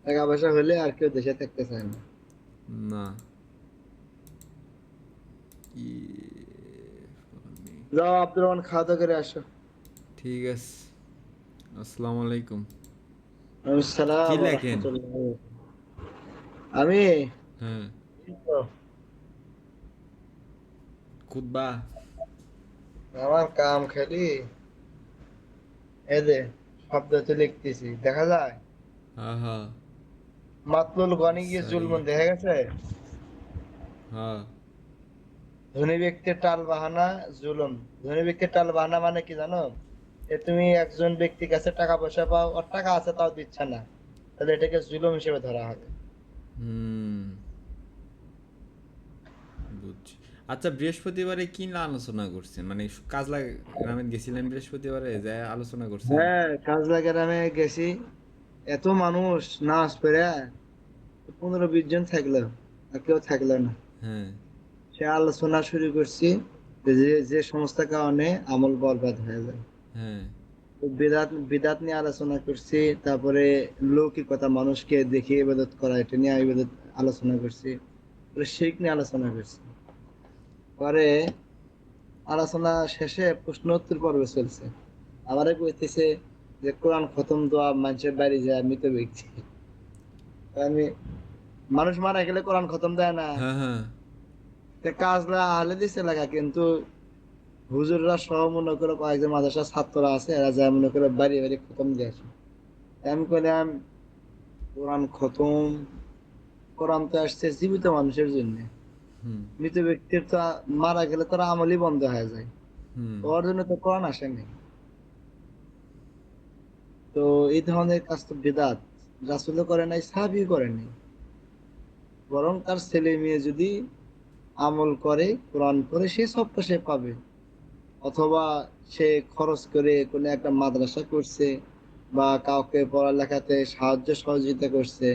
টাকা পয়সা হলে আর কেউ দেশে থাকতে চায় না। না। কি? যাও আব্দুর রহমান, খাওয়া দাওয়া করে আসো। ঠিক আছে। আসসালামু আলাইকুম। কি আসসালাম ওয়া লেখেন? রাহমাতুল্লাহ। আমি হ্যাঁ। এই তো, খুতবা। আমার কাম খালি এই যে শব্দ তো লিখতেছি, দেখা যায়। হ্যাঁ হ্যাঁ। মাতলুল গনি গিয়ে সরি। জুলমন দেখা গেছে। হ্যাঁ। ধনী ব্যক্তির টাল বাহানা জুলুম। ধনী ব্যক্তির টাল বাহানা মানে কি জানো? তুমি একজন ব্যক্তির কাছে টাকা পয়সা পাও, ওর টাকা আছে তাও দিচ্ছে না, তাহলে এটাকে জুলুম হিসেবে ধরা হবে। হুম, বুঝছি। আচ্ছা, বৃহস্পতিবারে কি না আলোচনা করছেন? মানে কাজলা গ্রামে গেছিলেন বৃহস্পতিবারে, যা আলোচনা করছেন? হ্যাঁ, কাজলা গ্রামে গেছি, এত মানুষ নাচ করে, 15-20 জন থাকলো, আর কেউ থাকলো না। হ্যাঁ। সে আলোচনা শুরু করছি যে যে সমস্ত কারণে আমল বরবাদ হয়ে যায়। হ্যাঁ। তো বিদাত বিদাত নিয়ে আলোচনা করছি, তারপরে লৌকিকতা, মানুষকে দেখিয়ে ইবাদত করা, এটা নিয়ে ইবাদত আলোচনা করছি, পরে শিরক নিয়ে আলোচনা করছি। পরে আলোচনা শেষে প্রশ্ন উত্তর পর্ব চলছে, আমারে কইতেছে যে কোরআন খতম দোয়া মানুষের বাড়ি যায় মৃত ব্যক্তি। আমি, মানুষ মারা গেলে কোরআন খতম দেয় না? হ্যাঁ। হ্যাঁ। তে কাজলা আহলে দিছে লাগা, কিন্তু হুজুররা সহ মনে করে কয়েকজন মাদ্রাসার ছাত্ররা আছে, এরা যায় মনে করে বাড়ি বাড়ি খতম দিয়ে আসে। আমি কইলাম কোরআন খতম, কোরআন তো আসছে জীবিত মানুষের জন্য, হুম। মৃত ব্যক্তির তো মারা গেলে তার আমলই বন্ধ হয়ে যায়, হুম। তো ওর জন্য তো কোরআন আসেনি। তো এই ধরনের কাজ তো বিদআত, রাসূলও করে নাই, সাহাবীও করে নাই। বরং তার ছেলে মেয়ে যদি আমল করে, কোরআন করে, সে সবটা সে পাবে। অথবা সে খরচ করে কোনো একটা মাদ্রাসা করছে, বা কাউকে পড়ালেখাতে সাহায্য সহযোগিতা করছে,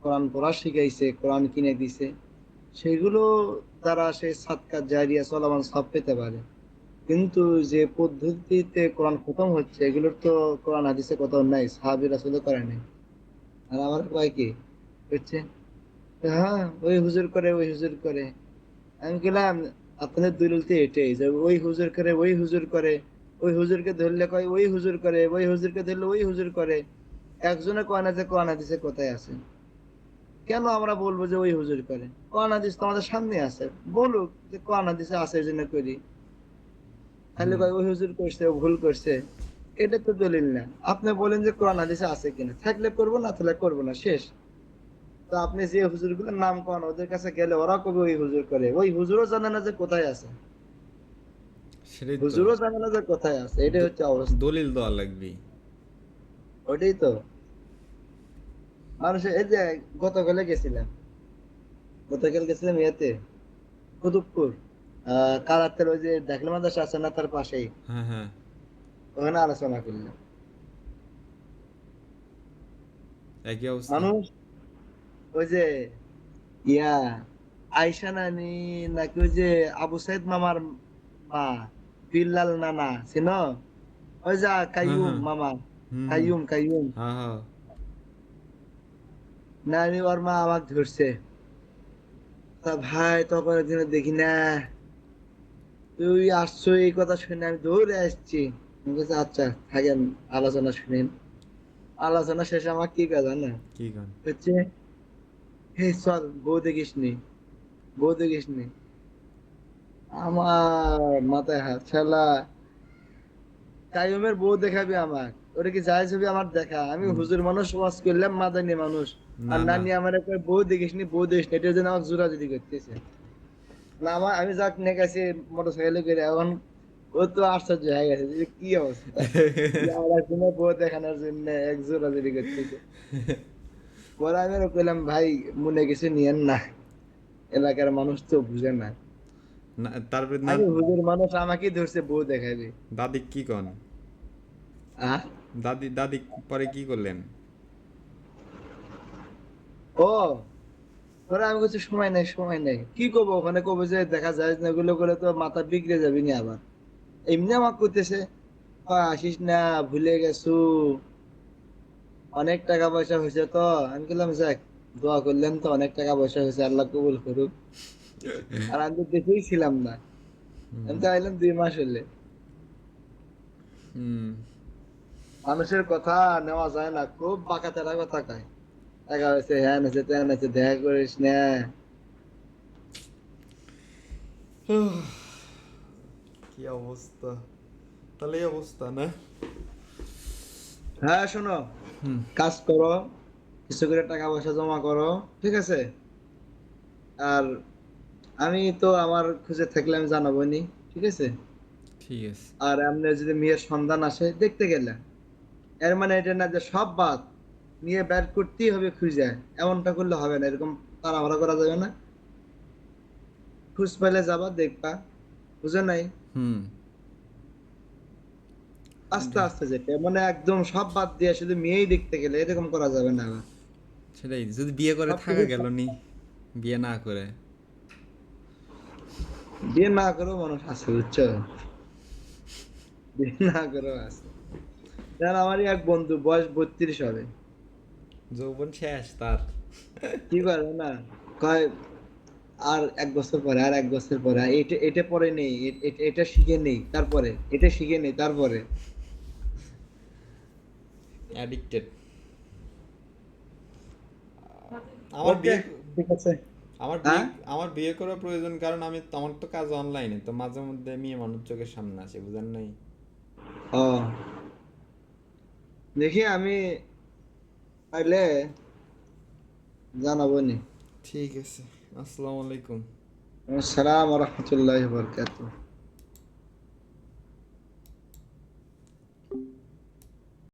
কোরআন পড়া শিখাইছে, কোরআন কিনে দিছে, সেগুলো দ্বারা সে সাদকা জারিয়া চলমান সব পেতে পারে। কিন্তু যে পদ্ধতিতে কোরআন খতম হচ্ছে, এগুলোর তো কোরআন হাদিসে কোথাও নাই, সাহাবী রাসূলও করে নাই। আর আমার কয় কি হচ্ছে, হ্যাঁ ওই হুজুর করে, ওই হুজুর করে। আমি গেলাম, আপনাদের দলিল তো এটাই যে ওই হুজুর করে, ওই হুজুর করে, ওই হুজুরকে ধরলে কয় ওই হুজুর করে, ওই হুজুরকে ধরলে ওই হুজুর করে। একজনে কয় না যে কোরআন হাদিসে কোথায় আছে। কেন আমরা বলবো যে ওই হুজুর করে? কোরআন হাদিস তো আমাদের সামনে আছে, বলুক যে কোরআন হাদিসে আছে এই জন্য করি। খালি কয় ওই হুজুর করছে, ও ভুল করছে, এটা তো দলিল না। আপনি বলেন যে কোরআন হাদিসে আছে কিনা, থাকলে করবো, না থাকলে করবো না, শেষ। তো আপনি যে হুজুর গুলোর নাম কোন, ওদের কাছে গেলে ওরা কবে ওই হুজুর করে? ওই হুজুরও জানে না যে কোথায় আছে, সেটাই তো, হুজুরও জানে না যে কোথায় আছে। এটাই হচ্ছে অবস্থা। দলিল দেওয়া লাগবে। ওইটাই তো মানুষ। এই যে গতকাল গেছিলাম ইয়েতে, কুতুবপুর, কালাতের ওই যে দাখিল মাদ্রাসা আছে না, তার পাশেই, হ্যাঁ হ্যাঁ। ওখানে আলোচনা করলাম। একই অবস্থা। মানুষ ওই যে ইয়া আয়সা নানি, নাকি ওই যে আবু সাইদ মামার মা, বিল্লাল নানা চিনো? ওই যে হ্যাঁ কাইয়ুম হ্যাঁ। মামা, হুম হুম। কাইয়ুম হ্যাঁ হ্যাঁ। নানি, ওর মা আমাকে ধরছে। তা ভাই তখন একদিন দেখি না, তুই আসছো এই কথা শুনে আমি দৌড়ে আসছি। আমি বলছি, আচ্ছা থাকেন, আলোচনা শুনেন। আলোচনা শেষে আমার কি কথা না কি গান? হচ্ছে, হে চল বউ দেখিস নি। আমার মাথায় হাত, শালা কাইয়ুমের বউ দেখাবি আমার? ওটা কি জায়েজ হবে আমার দেখা? আমি হুজুর মানুষ, ওয়াজ করলাম, মাদানি মানুষ, না আর না। নানি আমার কয় বউ দেখিস নি, এটার জন্য আমার জোরাজুরি করতেছে। না আমার, আমি যাক নিয়ে গেছি মোটর সাইকেলে করে, এখন ও তো আশ্চর্য হয়ে গেছে যে কি অবস্থা, যে আমার কোনো বউ দেখানোর জন্য এক জোরাজুরি করতেছে। পরে আমি ওরে কইলাম, ভাই মনে কিছু নিয়েন না, এলাকার মানুষ তো বুঝে না। না তারপরে না। আমি হুজুর মানুষ, আমাকেই ধরছে বউ দেখাবে। দাদি কি কন? আহ দাদি দাদি পরে কি করলেন? ও, ওরা আমি বলছি সময় নাই, কি করবো ওখানে? কবে যে দেখা যায় না, এগুলো করে তো মাথা বিগড়ে যাবি না আবার। এমনি আমাকে করতেছে, আসিস না, ভুলে গেছু, অনেক টাকা পয়সা হয়েছে তো। আমি বললাম, যাক, দোয়া করলেন তো, অনেক টাকা পয়সা হয়েছে, আল্লাহ কবুল করুক। আর আমি তো দেখেই ছিলাম না, আমি তো আইলাম 2 মাস হলে। হুম। মানুষের কথা নেওয়া যায় না, খুব বাঁকা তেরা কথা কয়। টাকা হয়েছে, হ্যাঁ হয়েছে, তেন হয়েছে, দেখা করিস না। কি অবস্থা, তাহলে এই অবস্থা না? হ্যাঁ শোনো, হুম। কাজ করো, কিছু করে টাকা পয়সা জমা করো, ঠিক আছে? আর আমি তো আমার খুঁজে থাকলে আমি জানাবো নি, ঠিক আছে? ঠিক আছে। আর এমনি যদি মেয়ের সন্ধান আসে দেখতে গেলে, এর মানে এটা না যে সব বাদ, মেয়ে ব্যাট করতেই হবে খুঁজে, এমনটা করলে হবে না, এরকম তাড়াহুড়া করা যাবে না। খুঁজ পেলে যাবা, দেখবা, বুঝে নাই? হুম। আস্তে আস্তে যেতে, মানে একদম সব বাদ দিয়ে শুধু মেয়েই দেখতে গেলে এরকম করা যাবে না আবার। সেটাই, যদি বিয়ে করে থাকা সবকিছু গেল নি, বিয়ে না করে। বিয়ে না করেও মানুষ আছে, বুঝছো? বিয়ে না করেও আছে। যেমন আমারই এক বন্ধু, বয়স 32 হবে, যৌবন শেষ তার। কি করে না, কয় আর 1 বছর পরে, আর 1 বছর পরে, এটা এটা পরে নেই, এটা শিখে নেই, তারপরে এটা শিখে নেই, তারপরে। অ্যাডিক্টেড। আমার ওকে, বিয়ে, ঠিক আছে। আমার বিয়ে, হ্যাঁ, আমার বিয়ে করা প্রয়োজন, কারণ আমি তো, আমার তো কাজ অনলাইনে, তো মাঝে মধ্যে মেয়ে মানুষ চোখের সামনে আসে, বুঝেন নাই? ও, দেখি আমি পাইলে জানাবো নি। ঠিক আছে। আসসালামু আলাইকুম। আসসালামু আলাইকুম ওয়া রাহমাতুল্লাহি ওয়া বারাকাতুহু।